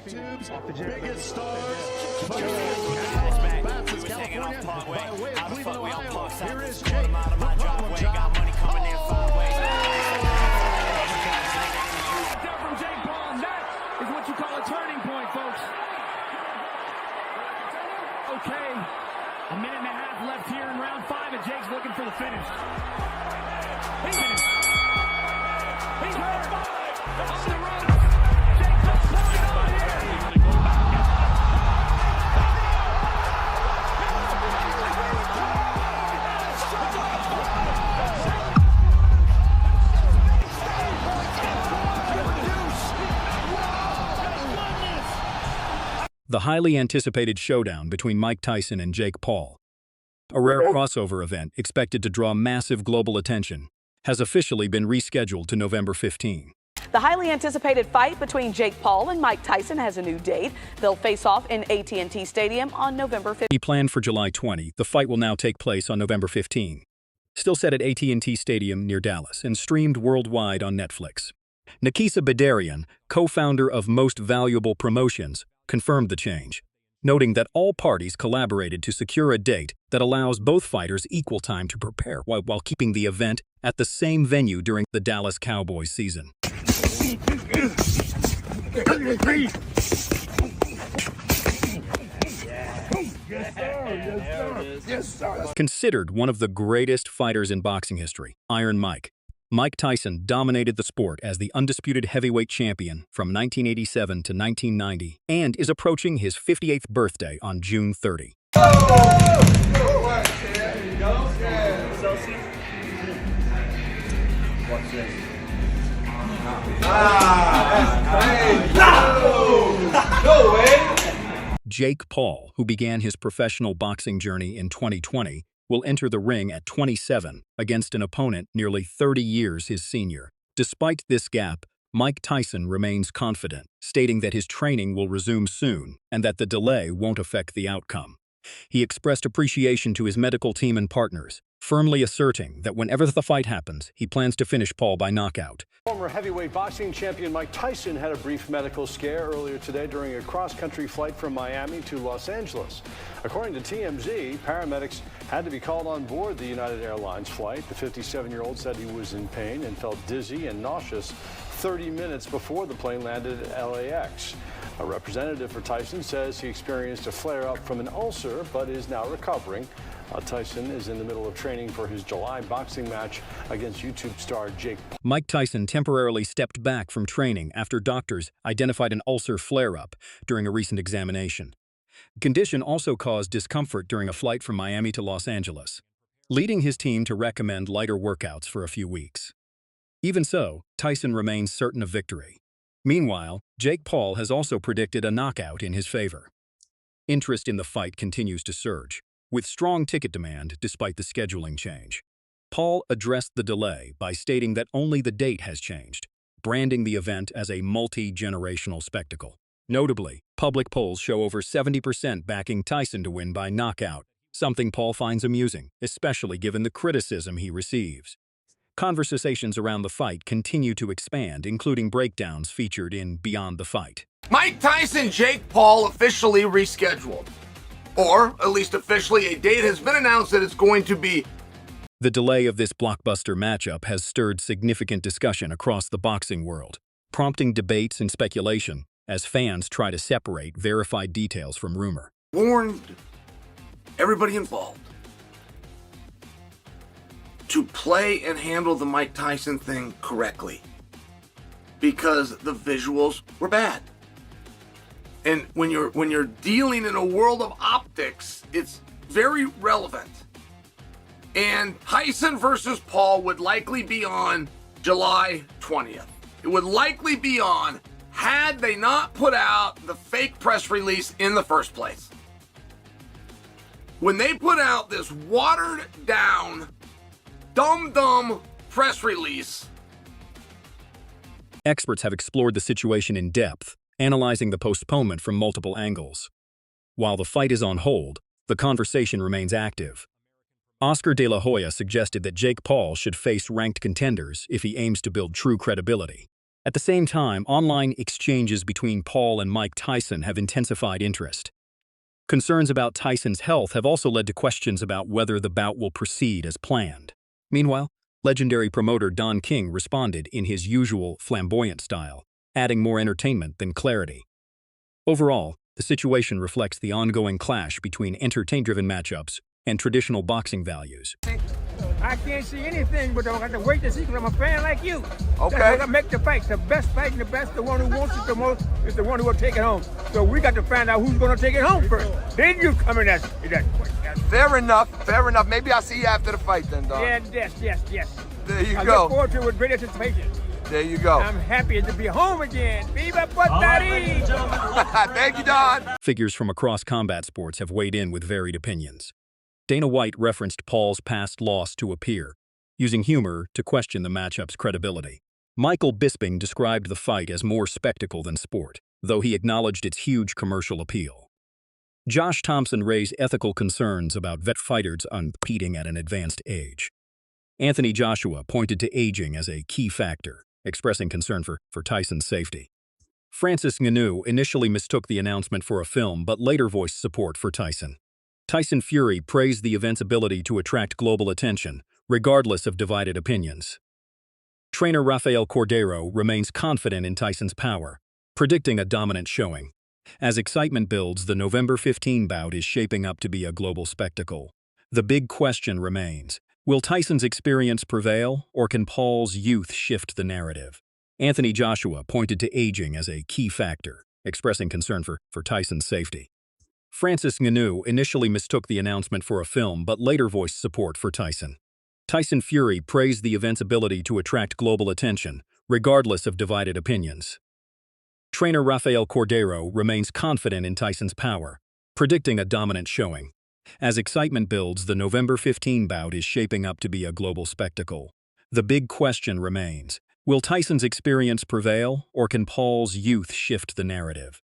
YouTube's biggest stars. California, by way of Cleveland, Ohio. Here is Jake, the problem child. From Jake Paul, and that is what you call a turning point, folks. Okay, a minute and a half left here in round 5, and Jake's looking for the finish. He's finished. He's hurt. Off the run. Jake Paul pulling on here. The highly anticipated showdown between Mike Tyson and Jake Paul, a rare crossover event expected to draw massive global attention, has officially been rescheduled to November 15. The highly anticipated fight between Jake Paul and Mike Tyson has a new date. They'll face off in AT&T Stadium on November 15. Planned for July 20, the fight will now take place on November 15. Still set at AT&T Stadium near Dallas and streamed worldwide on Netflix. Nikisa Bedarian, co-founder of Most Valuable Promotions, confirmed the change, noting that all parties collaborated to secure a date that allows both fighters equal time to prepare while keeping the event at the same venue during the Dallas Cowboys season. Considered one of the greatest fighters in boxing history, Iron Mike Tyson dominated the sport as the undisputed heavyweight champion from 1987 to 1990 and is approaching his 58th birthday on June 30. Jake Paul, who began his professional boxing journey in 2020, will enter the ring at 27 against an opponent nearly 30 years his senior. Despite this gap, Mike Tyson remains confident, stating that his training will resume soon and that the delay won't affect the outcome. He expressed appreciation to his medical team and partners, firmly asserting that whenever the fight happens, he plans to finish Paul by knockout. Former heavyweight boxing champion Mike Tyson had a brief medical scare earlier today during a cross-country flight from Miami to Los Angeles. According to TMZ, paramedics had to be called on board the United Airlines flight. The 57-year-old said he was in pain and felt dizzy and nauseous 30 minutes before the plane landed at LAX. A representative for Tyson says he experienced a flare-up from an ulcer but is now recovering. Tyson is in the middle of training for his July boxing match against YouTube star Jake Paul. Mike Tyson temporarily stepped back from training after doctors identified an ulcer flare-up during a recent examination. The condition also caused discomfort during a flight from Miami to Los Angeles, leading his team to recommend lighter workouts for a few weeks. Even so, Tyson remains certain of victory. Meanwhile, Jake Paul has also predicted a knockout in his favor. Interest in the fight continues to surge, with strong ticket demand despite the scheduling change. Paul addressed the delay by stating that only the date has changed, branding the event as a multi-generational spectacle. Notably, public polls show over 70% backing Tyson to win by knockout, something Paul finds amusing, especially given the criticism he receives. Conversations around the fight continue to expand, including breakdowns featured in Beyond the Fight. Mike Tyson, Jake Paul officially rescheduled. Or, at least officially, a date has been announced that it's going to be. The delay of this blockbuster matchup has stirred significant discussion across the boxing world, prompting debates and speculation as fans try to separate verified details from rumor. Warned everybody involved to play and handle the Mike Tyson thing correctly, because the visuals were bad. And when you're dealing in a world of optics, it's very relevant. And Tyson versus Paul would likely be on July 20th. It would likely be on had they not put out the fake press release in the first place. When they put out this watered down, dumb press release. Experts have explored the situation in depth, analyzing the postponement from multiple angles. While the fight is on hold, the conversation remains active. Oscar De La Hoya suggested that Jake Paul should face ranked contenders if he aims to build true credibility. At the same time, online exchanges between Paul and Mike Tyson have intensified interest. Concerns about Tyson's health have also led to questions about whether the bout will proceed as planned. Meanwhile, legendary promoter Don King responded in his usual flamboyant style, adding more entertainment than clarity. Overall, the situation reflects the ongoing clash between entertainment-driven matchups and traditional boxing values. I can't see anything, but I have to wait to see because I'm a fan like you. Okay. That's what make the fights. The best fight and the best, the one who wants it the most is the one who will take it home. So we got to find out who's going to take it home first. Then you come in that. Fair enough. Fair enough. Maybe I'll see you after the fight then, Don. Yeah, yes. There you I go. look forward to it with great anticipation. There you go. I'm happy to be home again. Viva Puerto Rico! Thank you, Don. Figures from across combat sports have weighed in with varied opinions. Dana White referenced Paul's past loss to a peer, using humor to question the matchup's credibility. Michael Bisping described the fight as more spectacle than sport, though he acknowledged its huge commercial appeal. Josh Thompson raised ethical concerns about vet fighters competing at an advanced age. Anthony Joshua pointed to aging as a key factor, expressing concern for Tyson's safety. Francis Ngannou initially mistook the announcement for a film but later voiced support for Tyson. Tyson Fury praised the event's ability to attract global attention, regardless of divided opinions. Trainer Rafael Cordeiro remains confident in Tyson's power, predicting a dominant showing. As excitement builds, the November 15 bout is shaping up to be a global spectacle. The big question remains, will Tyson's experience prevail, or can Paul's youth shift the narrative? Anthony Joshua pointed to aging as a key factor, expressing concern for Tyson's safety. Francis Ngannou initially mistook the announcement for a film but later voiced support for Tyson. Tyson Fury praised the event's ability to attract global attention, regardless of divided opinions. Trainer Rafael Cordeiro remains confident in Tyson's power, predicting a dominant showing. As excitement builds, the November 15 bout is shaping up to be a global spectacle. The big question remains, will Tyson's experience prevail, or can Paul's youth shift the narrative?